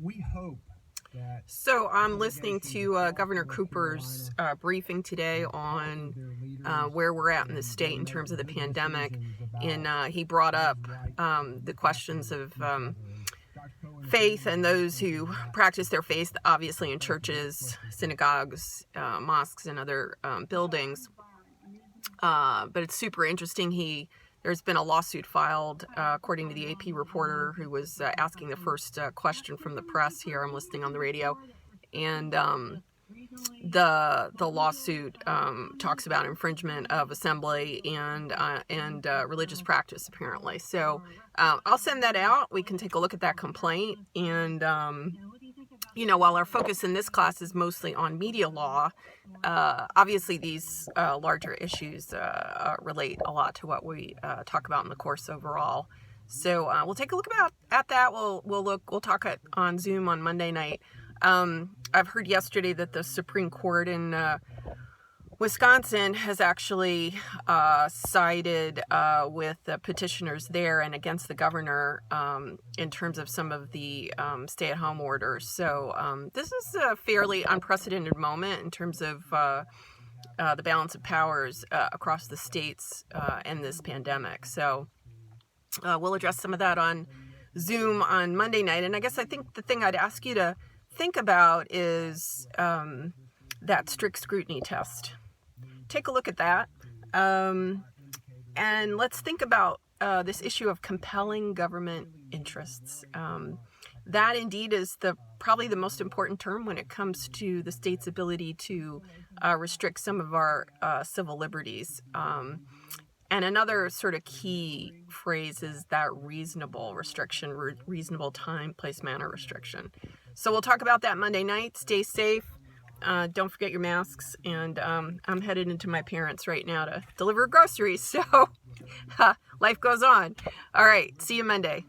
we hope that. So I'm listening to Governor Cooper's briefing today on where we're at in the state in terms of the pandemic, and he brought up the questions of faith and those who practice their faith, obviously in churches, synagogues, mosques, and other buildings. But it's super interesting. There's been a lawsuit filed, according to the AP reporter who was asking the first question from the press here. I'm listening on the radio, and the lawsuit talks about infringement of assembly and religious practice, apparently. So I'll send that out. We can take a look at that complaint, and while our focus in this class is mostly on media law, obviously these larger issues relate a lot to what we talk about in the course overall. So we'll take a look at that. We'll talk on Zoom on Monday night. I've heard yesterday that the Supreme Court in Wisconsin has actually sided with the petitioners there and against the governor in terms of some of the stay-at-home orders. So this is a fairly unprecedented moment in terms of the balance of powers across the states and this pandemic. So we'll address some of that on Zoom on Monday night. And I think the thing I'd ask you to think about is that strict scrutiny test. Take a look at that, and let's think about this issue of compelling government interests. That indeed is probably the most important term when it comes to the state's ability to restrict some of our civil liberties. And another sort of key phrase is that reasonable restriction, reasonable time, place, manner restriction. So we'll talk about that Monday night. Stay safe. Don't forget your masks. And I'm headed into my parents' right now to deliver groceries. So life goes on. All right. See you Monday.